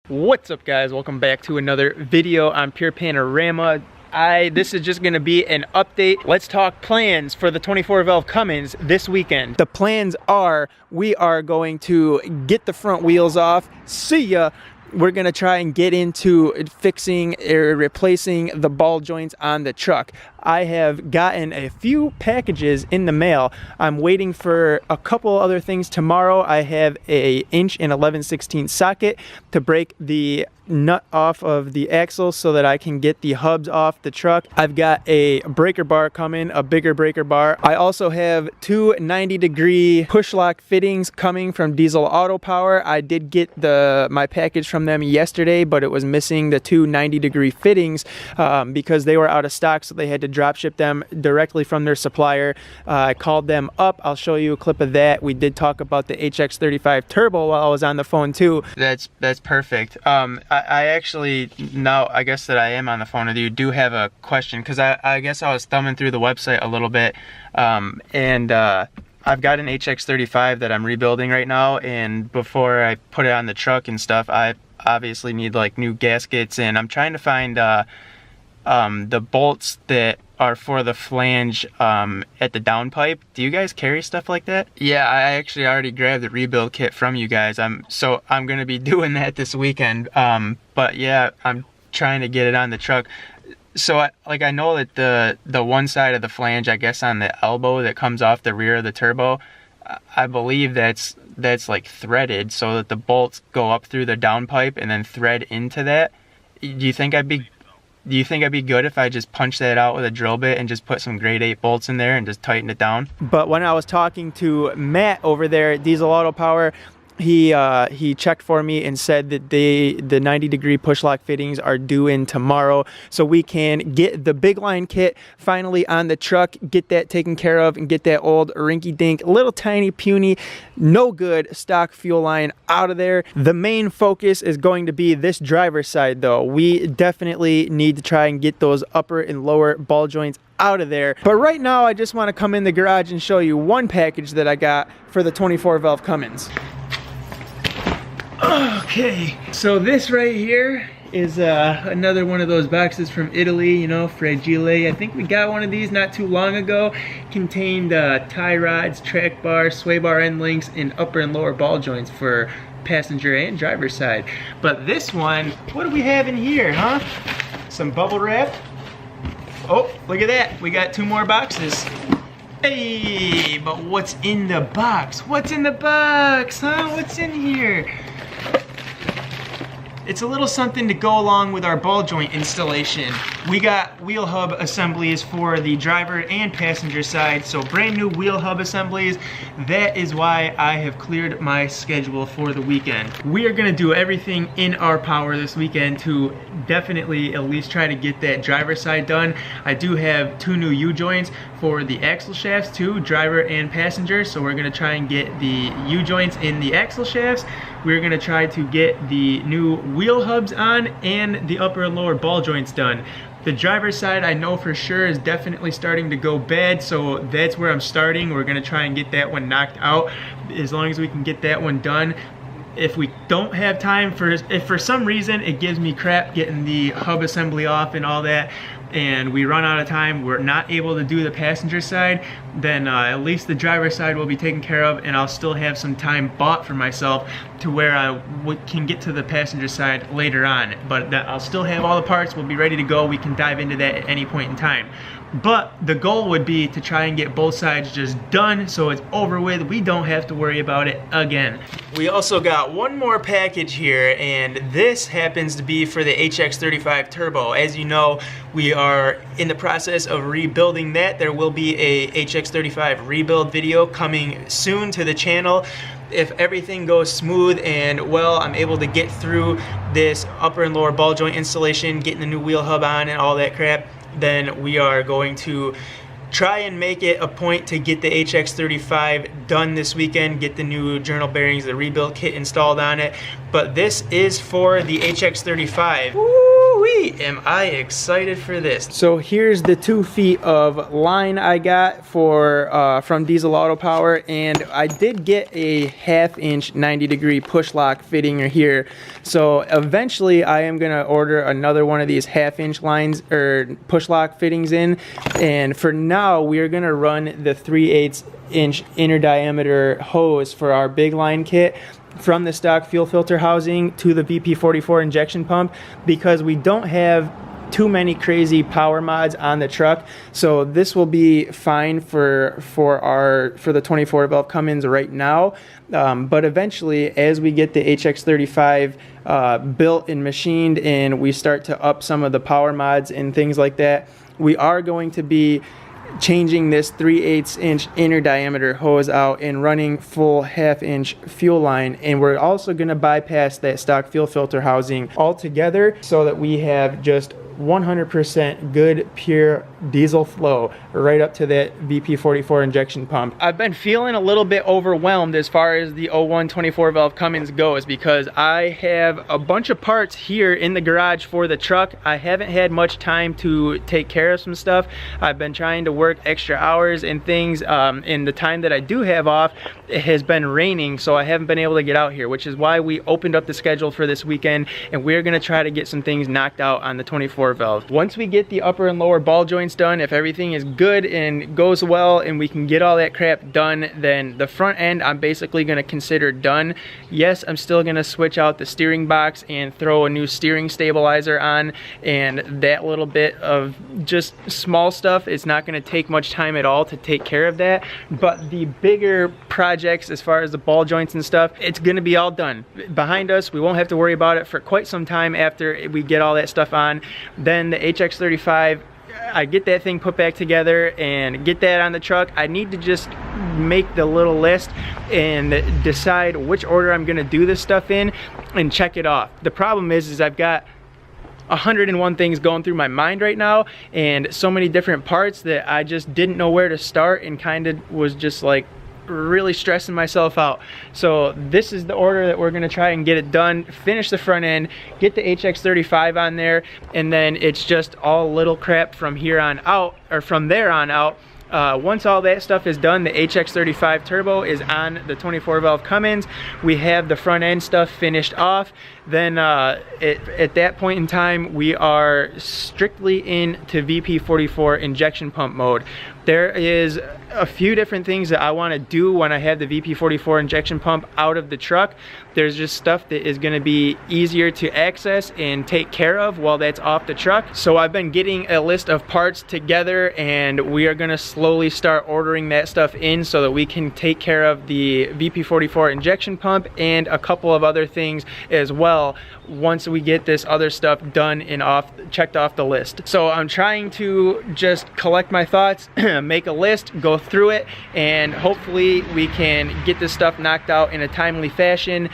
What's up, guys? Welcome back to another video on Pure Panorama. This is just gonna be an update. Let's talk plans for the 24 Valve Cummins this weekend. The plans are, we are going to get the front wheels off. See ya. We're gonna try and get into fixing or replacing the ball joints on the truck. I have gotten a few packages in the mail. I'm waiting for a couple other things tomorrow. I have a 1 11/16 socket to break the nut off of the axle so that I can get the hubs off the truck. I've got a breaker bar coming, a bigger breaker bar. I also have two 90-degree push lock fittings coming from Diesel Auto Power. I did get my package from them yesterday, but it was missing the two 90-degree fittings because they were out of stock, so they had to drop ship them directly from their supplier. I called them up. I'll show you a clip of that. We did talk about the HX35 Turbo while I was on the phone too. That's perfect. I actually, now I guess that I am on the phone with you, do have a question, because I guess I was thumbing through the website a little bit, and I've got an HX35 that I'm rebuilding right now, and before I put it on the truck and stuff, I obviously need like new gaskets, and I'm trying to find the bolts that are for the flange at the downpipe. Do you guys carry stuff like that? Yeah, I actually already grabbed the rebuild kit from you guys. I'm gonna be doing that this weekend. But yeah, I'm trying to get it on the truck. So I know that the one side of the flange, I guess on the elbow that comes off the rear of the turbo, I believe that's like threaded so that the bolts go up through the downpipe and then thread into that. Do you think I'd be good if I just punch that out with a drill bit and just put some grade 8 bolts in there and just tighten it down? But when I was talking to Matt over there at Diesel Auto Power, he checked for me and said that the 90-degree push lock fittings are due in tomorrow, so we can get the big line kit finally on the truck, get that taken care of, and get that old rinky-dink, little tiny puny, no good stock fuel line out of there. The main focus is going to be this driver's side though. We definitely need to try and get those upper and lower ball joints out of there. But right now I just want to come in the garage and show you one package that I got for the 24 Valve Cummins. Okay, so this right here is another one of those boxes from Italy, you know, Fragile. I think we got one of these not too long ago. Contained tie rods, track bar, sway bar end links, and upper and lower ball joints for passenger and driver side. But this one, what do we have in here, huh? Some bubble wrap. Oh, look at that, we got two more boxes. Hey, but what's in the box? What's in the box, huh? What's in here? It's a little something to go along with our ball joint installation. We got wheel hub assemblies for the driver and passenger side, so brand new wheel hub assemblies. That is why I have cleared my schedule for the weekend. We are gonna do everything in our power this weekend to definitely at least try to get that driver side done. I do have two new U-joints for the axle shafts too, driver and passenger, so we're gonna try and get the U-joints in the axle shafts. We're gonna try to get the new wheel hubs on and the upper and lower ball joints done. The driver's side I know for sure is definitely starting to go bad, so that's where I'm starting. We're gonna try and get that one knocked out. As long as we can get that one done. If we don't have time, if for some reason it gives me crap getting the hub assembly off and all that, and we run out of time, we're not able to do the passenger side, then at least the driver's side will be taken care of, and I'll still have some time bought for myself to where I can get to the passenger side later on. But I'll still have all the parts, we'll be ready to go, we can dive into that at any point in time. But the goal would be to try and get both sides just done so it's over with, we don't have to worry about it again. We also got one more package here, and this happens to be for the HX35 Turbo. As you know, we are in the process of rebuilding that. There will be a HX35 rebuild video coming soon to the channel. If everything goes smooth and well, I'm able to get through this upper and lower ball joint installation, getting the new wheel hub on and all that crap, then we are going to try and make it a point to get the HX35 done this weekend, get the new journal bearings, the rebuild kit installed on it. But this is for the HX35. Woo! Woo-wee, am I excited for this. So here's the 2 feet of line I got for from Diesel Auto Power, and I did get a 1/2 inch 90-degree push lock fitting here. So eventually I am gonna order another one of these 1/2 inch lines or push lock fittings in, and for now we are gonna run the 3/8 inch inner diameter hose for our big line kit from the stock fuel filter housing to the VP44 injection pump, because we don't have too many crazy power mods on the truck. So this will be fine for the 24 valve Cummins right now, but eventually as we get the HX35 built and machined and we start to up some of the power mods and things like that, we are going to be changing this 3/8 inch inner diameter hose out and running full 1/2 inch fuel line, and we're also going to bypass that stock fuel filter housing altogether so that we have just 100% good pure diesel flow right up to that VP44 injection pump. I've been feeling a little bit overwhelmed as far as the 01 24 valve Cummins goes, because I have a bunch of parts here in the garage for the truck. I haven't had much time to take care of some stuff. I've been trying to work extra hours and things, in the time that I do have off, it has been raining, so I haven't been able to get out here, which is why we opened up the schedule for this weekend, and we're gonna try to get some things knocked out on the 24 valve. Once we get the upper and lower ball joints done, if everything is good and goes well and we can get all that crap done, then the front end I'm basically gonna consider done. Yes, I'm still gonna switch out the steering box and throw a new steering stabilizer on, and that little bit of just small stuff, it's not gonna take much time at all to take care of that. But the bigger projects as far as the ball joints and stuff, it's gonna be all done behind us. We won't have to worry about it for quite some time after we get all that stuff on. Then the HX35, I get that thing put back together and get that on the truck. I need to just make the little list and decide which order I'm gonna do this stuff in and check it off. The problem is I've got 101 things going through my mind right now and so many different parts that I just didn't know where to start, and kind of was just like really stressing myself out. So this is the order that we're gonna try and get it done, finish the front end, get the HX35 on there, and then it's just all little crap from here on out, or from there on out. Once all that stuff is done, the HX35 turbo is on the 24 valve Cummins. We have the front end stuff finished off. Then at that point in time, we are strictly into VP44 injection pump mode. There is a few different things that I want to do when I have the VP44 injection pump out of the truck. There's just stuff that is going to be easier to access and take care of while that's off the truck. So I've been getting a list of parts together, and we are going to slowly start ordering that stuff in so that we can take care of the VP44 injection pump and a couple of other things as well once we get this other stuff done and checked off the list. So I'm trying to just collect my thoughts, make a list, go through it, and hopefully we can get this stuff knocked out in a timely fashion,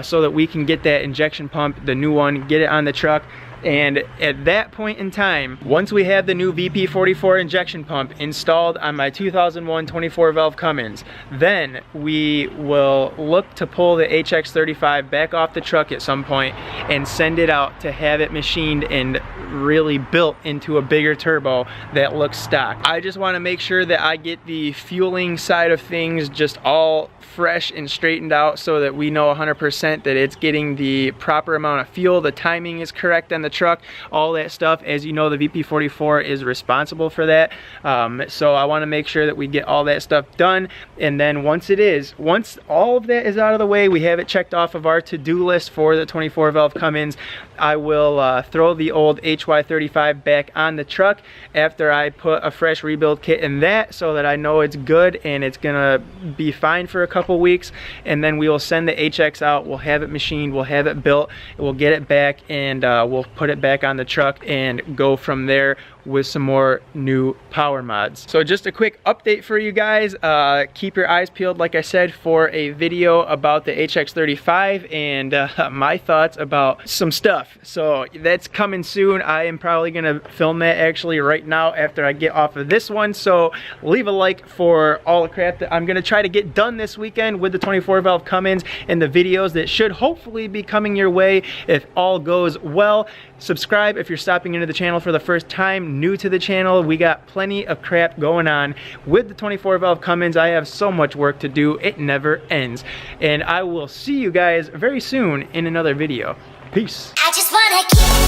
so that we can get that injection pump, the new one, get it on the truck. And at that point in time, once we have the new VP44 injection pump installed on my 2001 24 valve Cummins, then we will look to pull the HX35 back off the truck at some point and send it out to have it machined and really built into a bigger turbo that looks stock. I just want to make sure that I get the fueling side of things just all fresh and straightened out so that we know 100% that it's getting the proper amount of fuel, the timing is correct on the truck, all that stuff. As you know, the VP44 is responsible for that. So I want to make sure that we get all that stuff done, and then once all of that is out of the way, we have it checked off of our to-do list for the 24 valve Cummins, I will throw the old HY35 back on the truck after I put a fresh rebuild kit in that, so that I know it's good and it's gonna be fine for a couple weeks. And then we will send the HX out, we'll have it machined, we'll have it built, we'll get it back, and we'll put it back on the truck and go from there with some more new power mods. So just a quick update for you guys. Keep your eyes peeled, like I said, for a video about the HX35 and my thoughts about some stuff. So that's coming soon. I am probably gonna film that actually right now after I get off of this one. So leave a like for all the crap that I'm gonna try to get done this weekend with the 24 valve Cummins and the videos that should hopefully be coming your way if all goes well. Subscribe if you're stopping into the channel for the first time, new to the channel. We got plenty of crap going on with the 24 valve Cummins. I have so much work to do, it never ends. And I will see you guys very soon in another video. Peace. I just wanna